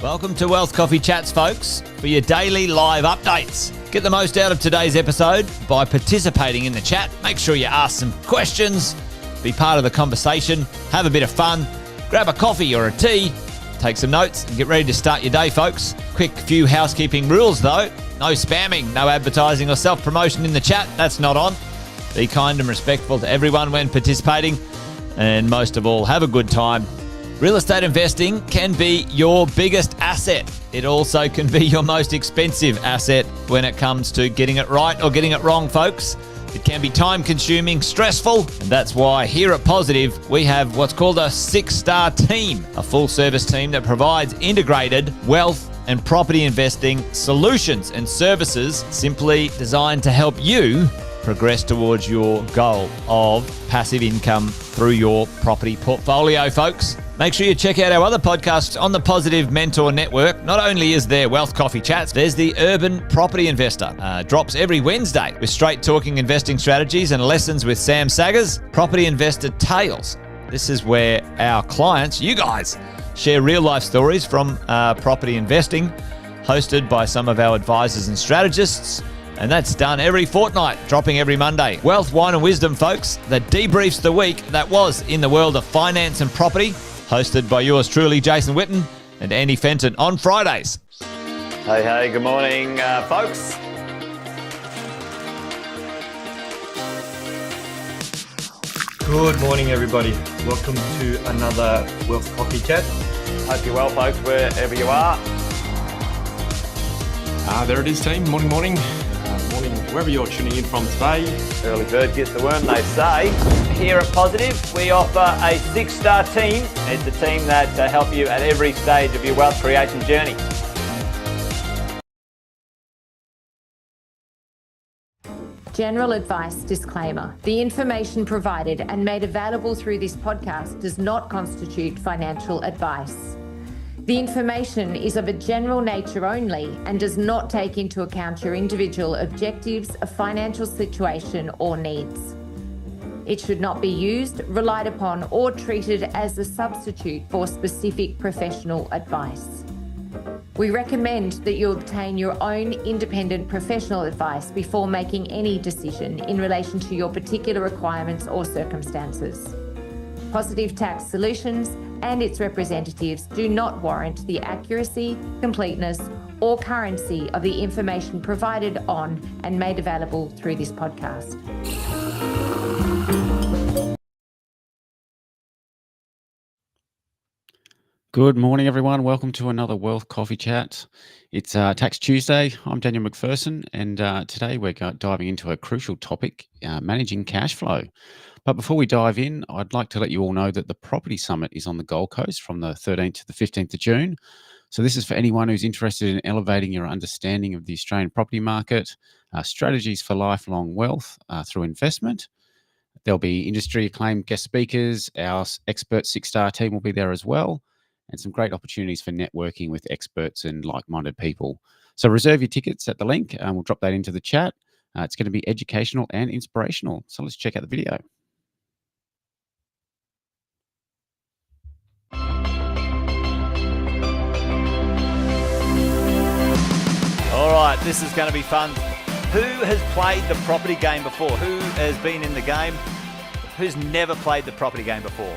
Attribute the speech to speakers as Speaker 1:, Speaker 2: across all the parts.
Speaker 1: Welcome to Wealth Coffee Chats, folks, for your daily live updates. Get the most out of today's episode by participating in the chat. Make sure you ask some questions, be part of the conversation, have a bit of fun, grab a coffee or a tea, take some notes, and get ready to start your day, folks. Quick few housekeeping rules, though. No spamming, no advertising or self-promotion in the chat. That's not on. Be kind and respectful to everyone when participating. And most of all, have a good time. Real estate investing can be your biggest asset. It also can be your most expensive asset when it comes to getting it right or getting it wrong, folks. It can be time-consuming, stressful, and that's why here at Positive, we have what's called a 6-star team, a full-service team that provides integrated wealth and property investing solutions and services simply designed to help you progress towards your goal of passive income through your property portfolio, folks. Make sure you check out our other podcasts on the Positive Mentor Network. Not only is there Wealth Coffee Chats, there's the Urban Property Investor. Drops every Wednesday with straight talking investing strategies and lessons with Sam Saggers. Property Investor Tales. This is where our clients, you guys, share real life stories from property investing, hosted by some of our advisors and strategists. And that's done every fortnight, dropping every Monday. Wealth, Wine and Wisdom, folks, that debriefs the week that was in the world of finance and property, hosted by yours truly, Jason Witten and Andy Fenton on Fridays. Hey, good morning, folks.
Speaker 2: Good morning, everybody. Welcome to another Wealth Coffee Chat.
Speaker 1: Hope you're well, folks, wherever you are.
Speaker 3: There it is, team. Morning. Morning, wherever you're tuning in from today.
Speaker 1: Early bird gets the worm, they say. Here at Positive, we offer a 6-star team. It's a team that help you at every stage of your wealth creation journey.
Speaker 4: General advice disclaimer. The information provided and made available through this podcast does not constitute financial advice. The information is of a general nature only and does not take into account your individual objectives, financial situation, or needs. It should not be used, relied upon, or treated as a substitute for specific professional advice. We recommend that you obtain your own independent professional advice before making any decision in relation to your particular requirements or circumstances. Positive Tax Solutions and its representatives do not warrant the accuracy, completeness, or currency of the information provided on and made available through this podcast.
Speaker 5: Good morning, everyone. Welcome to another Wealth Coffee Chat. It's Tax Tuesday. I'm Daniel McPherson, and today we're diving into a crucial topic, managing cash flow. But before we dive in, I'd like to let you all know that the Property Summit is on the Gold Coast from the 13th to the 15th of June. So this is for anyone who's interested in elevating your understanding of the Australian property market, strategies for lifelong wealth through investment. There'll be industry acclaimed guest speakers. Our expert 6-star team will be there as well, and some great opportunities for networking with experts and like-minded people. So reserve your tickets at the link, and we'll drop that into the chat. It's going to be educational and inspirational. So let's check out the video.
Speaker 1: All right, this is going to be fun. Who has played the property game before? Who has been in the game? Who's never played the property game before?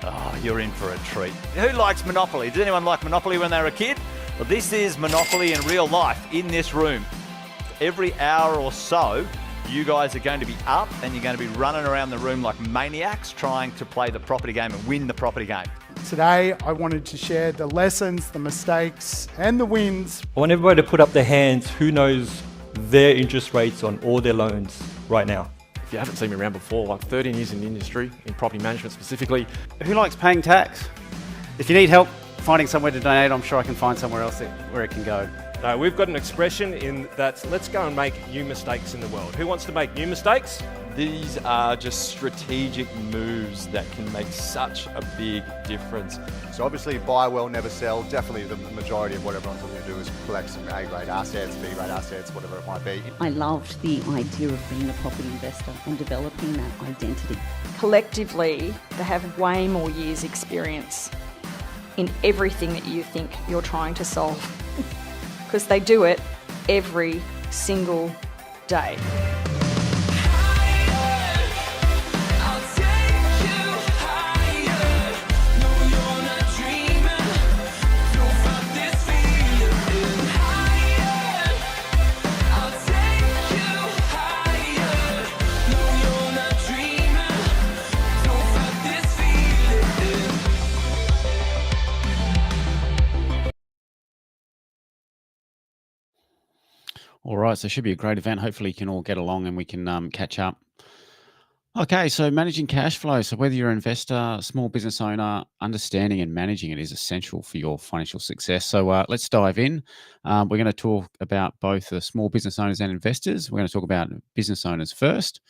Speaker 1: Oh, you're in for a treat. Who likes Monopoly? Did anyone like Monopoly when they were a kid? Well, this is Monopoly in real life in this room. Every hour or so, you guys are going to be up and you're going to be running around the room like maniacs trying to play the property game and win the property game.
Speaker 6: Today, I wanted to share the lessons, the mistakes, and the wins.
Speaker 2: I want everybody to put up their hands who knows their interest rates on all their loans right now.
Speaker 3: If you haven't seen me around before, like 13 years in the industry, in property management specifically.
Speaker 7: Who likes paying tax? If you need help finding somewhere to donate, I'm sure I can find somewhere else where it can go.
Speaker 8: We've got an expression in that, let's go and make new mistakes in the world. Who wants to make new mistakes?
Speaker 9: These are just strategic moves that can make such a big difference.
Speaker 10: So obviously buy well, never sell. Definitely the majority of what everyone's looking to do is collect some A-grade assets, B-grade assets, whatever it might be.
Speaker 11: I loved the idea of being a property investor and developing that identity.
Speaker 12: Collectively, they have way more years experience
Speaker 11: in everything that you think you're trying to solve. Because they do it every single day.
Speaker 5: All right, so it should be a great event. Hopefully you can all get along and we can catch up. Okay, so managing cash flow. So whether you're an investor, small business owner, understanding and managing it is essential for your financial success. So let's dive in. We're going to talk about both the small business owners and investors. We're going to talk about business owners first.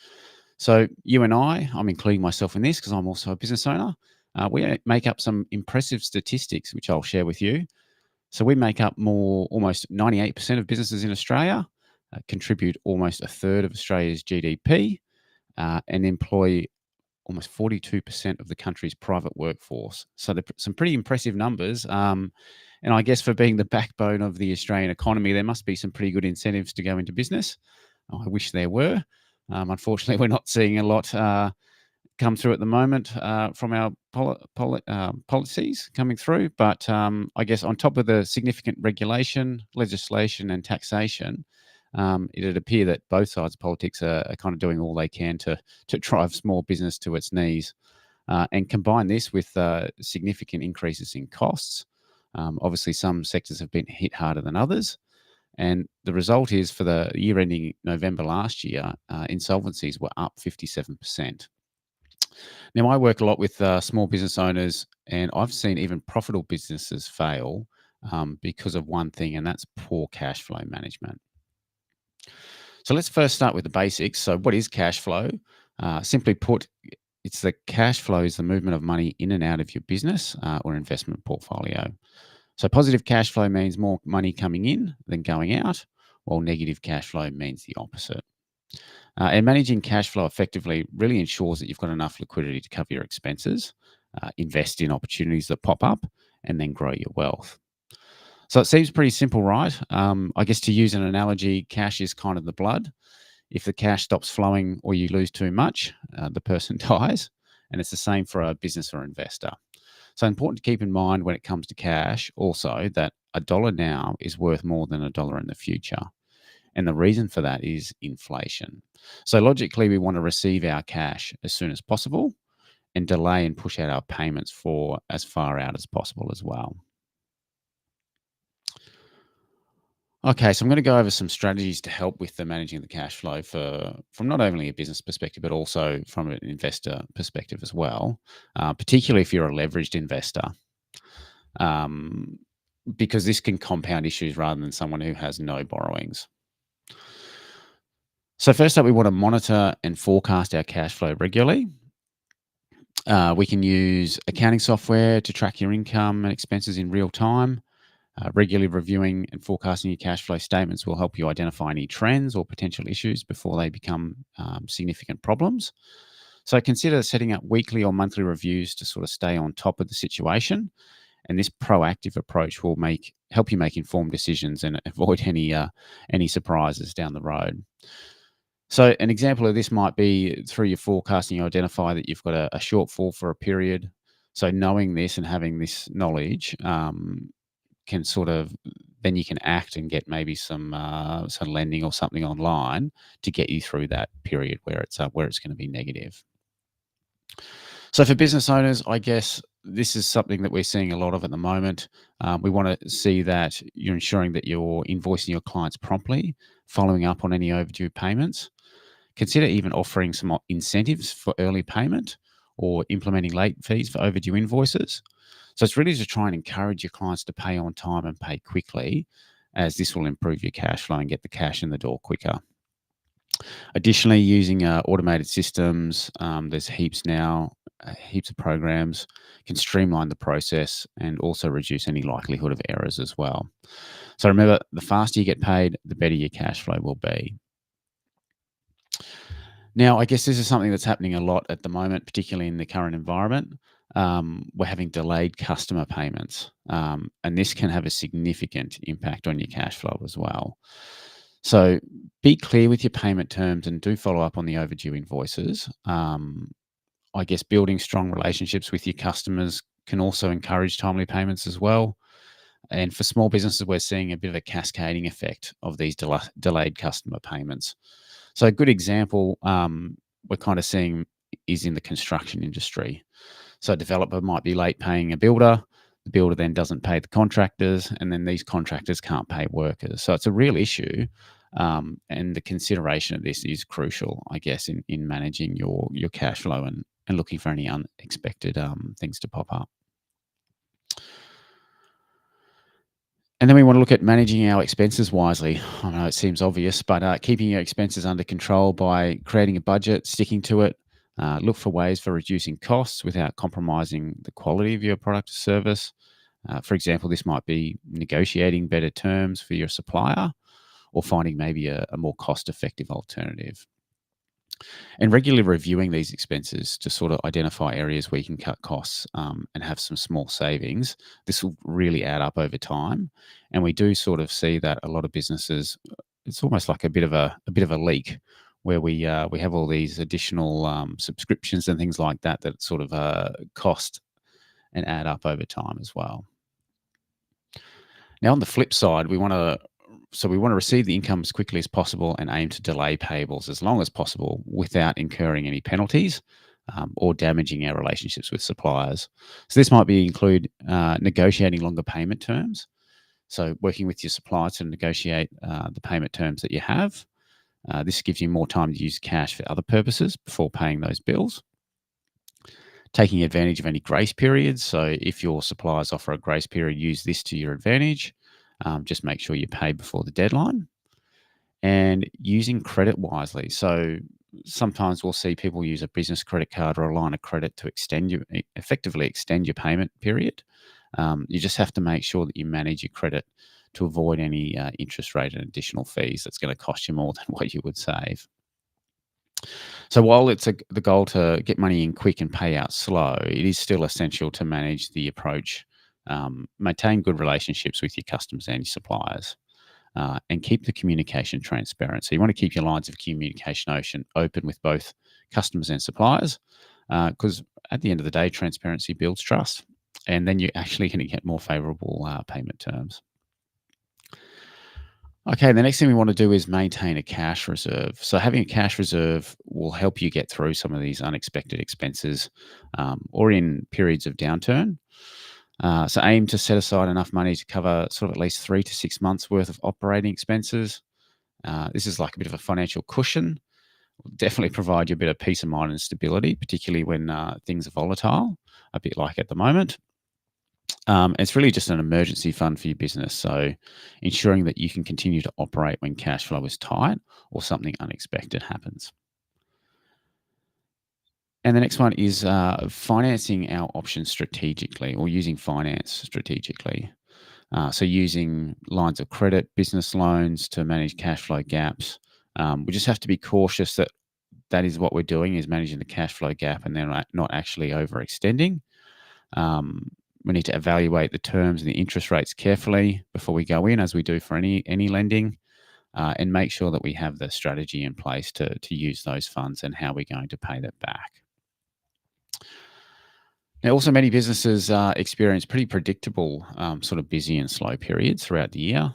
Speaker 5: So you and I'm including myself in this because I'm also a business owner. We make up some impressive statistics, which I'll share with you. So we make up almost 98% of businesses in Australia, contribute almost a third of Australia's GDP, and employ almost 42% of the country's private workforce. So they're some pretty impressive numbers. And I guess for being the backbone of the Australian economy, there must be some pretty good incentives to go into business. I wish there were. Unfortunately, we're not seeing a lot come through at the moment from our policies coming through. But I guess on top of the significant regulation, legislation and taxation, it'd appear that both sides of politics are kind of doing all they can to drive small business to its knees. And combine this with significant increases in costs. Obviously, some sectors have been hit harder than others. And the result is for the year ending November last year, insolvencies were up 57%. Now, I work a lot with small business owners, and I've seen even profitable businesses fail because of one thing, and that's poor cash flow management. So let's first start with the basics. So what is cash flow? Simply put, it's the cash flow is the movement of money in and out of your business or investment portfolio. So positive cash flow means more money coming in than going out, while negative cash flow means the opposite. And managing cash flow effectively really ensures that you've got enough liquidity to cover your expenses, invest in opportunities that pop up, and then grow your wealth. So it seems pretty simple, right? I guess to use an analogy, cash is kind of the blood. If the cash stops flowing or you lose too much, the person dies. And it's the same for a business or investor. So important to keep in mind when it comes to cash also that $1 now is worth more than $1 in the future. And the reason for that is inflation. So logically, we want to receive our cash as soon as possible and delay and push out our payments for as far out as possible as well. Okay, so I'm going to go over some strategies to help with the managing the cash flow from not only a business perspective, but also from an investor perspective as well, particularly if you're a leveraged investor, because this can compound issues rather than someone who has no borrowings. So first up, we want to monitor and forecast our cash flow regularly. We can use accounting software to track your income and expenses in real time. Regularly reviewing and forecasting your cash flow statements will help you identify any trends or potential issues before they become significant problems. So consider setting up weekly or monthly reviews to sort of stay on top of the situation. And this proactive approach will help you make informed decisions and avoid any surprises down the road. So an example of this might be through your forecasting, you identify that you've got a shortfall for a period. So knowing this and having this knowledge can then you can act and get maybe some lending or something online to get you through that period where it's going to be negative. So for business owners, I guess this is something that we're seeing a lot of at the moment. We want to see that you're ensuring that you're invoicing your clients promptly, following up on any overdue payments. Consider even offering some incentives for early payment or implementing late fees for overdue invoices. So it's really to try and encourage your clients to pay on time and pay quickly, as this will improve your cash flow and get the cash in the door quicker. Additionally, using automated systems, there's heaps of programs can streamline the process and also reduce any likelihood of errors as well. So remember, the faster you get paid, the better your cash flow will be. Now, I guess this is something that's happening a lot at the moment, particularly in the current environment. we're having delayed customer payments. And this can have a significant impact on your cash flow as well. So be clear with your payment terms and do follow up on the overdue invoices. I guess building strong relationships with your customers can also encourage timely payments as well. And for small businesses, we're seeing a bit of a cascading effect of these delayed customer payments. So a good example we're kind of seeing is in the construction industry. So a developer might be late paying a builder. The builder then doesn't pay the contractors, and then these contractors can't pay workers. So it's a real issue. And the consideration of this is crucial, I guess, in managing your cash flow and looking for any unexpected things to pop up. And then we want to look at managing our expenses wisely. I know it seems obvious, but keeping your expenses under control by creating a budget, sticking to it, look for ways for reducing costs without compromising the quality of your product or service. For example, this might be negotiating better terms for your supplier or finding maybe a more cost-effective alternative. And regularly reviewing these expenses to sort of identify areas where you can cut costs and have some small savings. This will really add up over time. And we do sort of see that a lot of businesses, it's almost like a bit of a leak where we have all these additional subscriptions and things like that sort of cost and add up over time as well. Now, on the flip side, we want to receive the income as quickly as possible and aim to delay payables as long as possible without incurring any penalties or damaging our relationships with suppliers. So this might include negotiating longer payment terms. So working with your supplier to negotiate the payment terms that you have. This gives you more time to use cash for other purposes before paying those bills. Taking advantage of any grace periods. So if your suppliers offer a grace period, use this to your advantage. Just make sure you pay before the deadline. And using credit wisely. So sometimes we'll see people use a business credit card or a line of credit to effectively extend your payment period. You just have to make sure that you manage your credit to avoid any interest rate and additional fees that's going to cost you more than what you would save. So while it's the goal to get money in quick and pay out slow, it is still essential to manage the approach, maintain good relationships with your customers and your suppliers, and keep the communication transparent. So you want to keep your lines of communication open with both customers and suppliers, because at the end of the day, transparency builds trust, and then you're actually going to get more favorable payment terms. Okay, the next thing we want to do is maintain a cash reserve. So having a cash reserve will help you get through some of these unexpected expenses or in periods of downturn. So aim to set aside enough money to cover sort of at least 3 to 6 months worth of operating expenses. This is like a bit of a financial cushion. Will definitely provide you a bit of peace of mind and stability, particularly when things are volatile, a bit like at the moment. It's really just an emergency fund for your business. So ensuring that you can continue to operate when cash flow is tight or something unexpected happens. And the next one is financing our options strategically, or using finance strategically. So using lines of credit, business loans to manage cash flow gaps. We just have to be cautious that is what we're doing, is managing the cash flow gap and then not actually overextending. We need to evaluate the terms and the interest rates carefully before we go in, as we do for any lending, and make sure that we have the strategy in place to use those funds and how we're going to pay that back. Now, also many businesses experience pretty predictable sort of busy and slow periods throughout the year.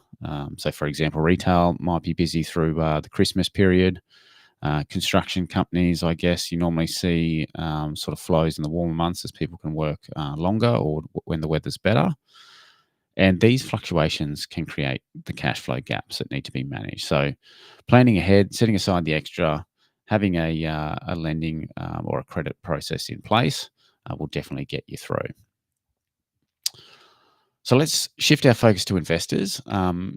Speaker 5: So, for example, retail might be busy through the Christmas period. Construction companies, I guess, you normally see sort of flows in the warmer months as people can work longer or when the weather's better. And these fluctuations can create the cash flow gaps that need to be managed. So planning ahead, setting aside the extra, having a lending or a credit process in place will definitely get you through. So let's shift our focus to investors.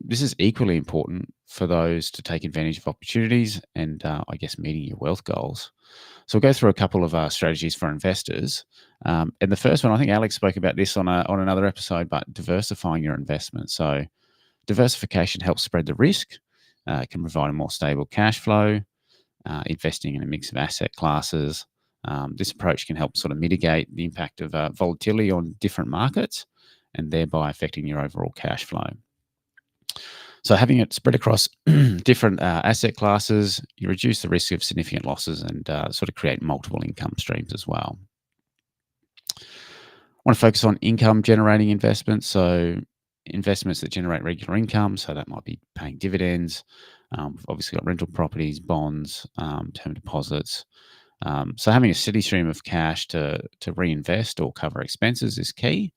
Speaker 5: This is equally important for those to take advantage of opportunities and, I guess, meeting your wealth goals. So we'll go through a couple of strategies for investors. And the first one, I think Alex spoke about this on another episode, but diversifying your investment. So diversification helps spread the risk, can provide a more stable cash flow, investing in a mix of asset classes, This approach can help sort of mitigate the impact of volatility on different markets and thereby affecting your overall cash flow. So having it spread across different asset classes, you reduce the risk of significant losses and sort of create multiple income streams as well. I want to focus on income generating investments. So investments that generate regular income. So that might be paying dividends. We've obviously got rental properties, bonds, term deposits. So having a steady stream of cash to reinvest or cover expenses is key.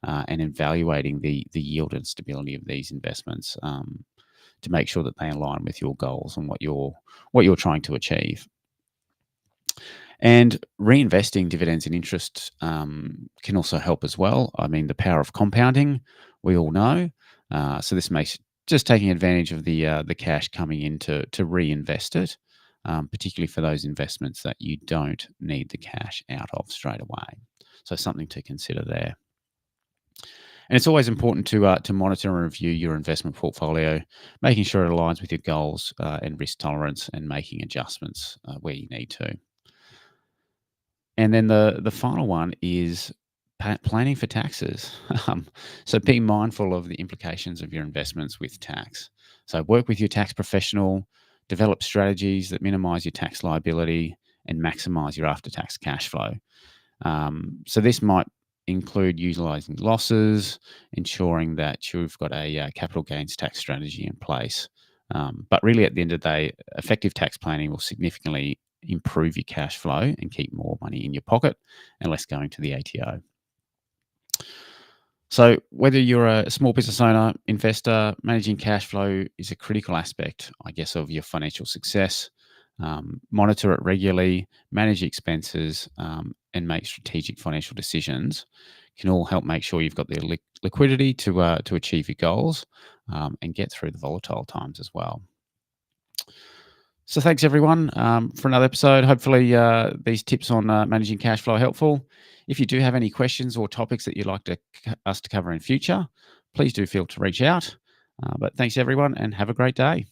Speaker 5: And evaluating the yield and stability of these investments to make sure that they align with your goals and what you're trying to achieve. And reinvesting dividends and interest can also help as well. I mean, the power of compounding, we all know. So this makes just taking advantage of the cash coming in to reinvest it, particularly for those investments that you don't need the cash out of straight away. So something to consider there. And it's always important to monitor and review your investment portfolio, making sure it aligns with your goals and risk tolerance, and making adjustments where you need to. And then the final one is planning for taxes. So being mindful of the implications of your investments with tax. So work with your tax professional, develop strategies that minimize your tax liability and maximize your after-tax cash flow. So this might include utilizing losses, ensuring that you've got a capital gains tax strategy in place. But really, at the end of the day, effective tax planning will significantly improve your cash flow and keep more money in your pocket and less going to the ATO. So whether you're a small business owner, investor, managing cash flow is a critical aspect, I guess, of your financial success. Monitor it regularly, manage expenses, and make strategic financial decisions can all help make sure you've got the liquidity to achieve your goals and get through the volatile times as well. So thanks everyone for another episode. Hopefully these tips on managing cash flow are helpful. If you do have any questions or topics that you'd like us to cover in future, please do feel to reach out. But thanks everyone and have a great day.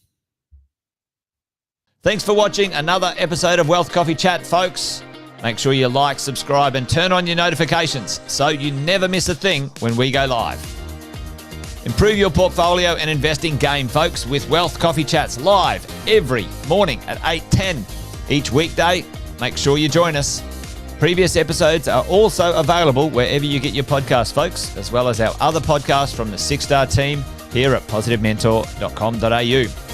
Speaker 1: Thanks for watching another episode of Wealth Coffee Chat, folks. Make sure you like, subscribe, and turn on your notifications so you never miss a thing when we go live. Improve your portfolio and investing game, folks, with Wealth Coffee Chats live every morning at 8:10 each weekday. Make sure you join us. Previous episodes are also available wherever you get your podcasts, folks, as well as our other podcasts from the 6 Star team here at positivementor.com.au.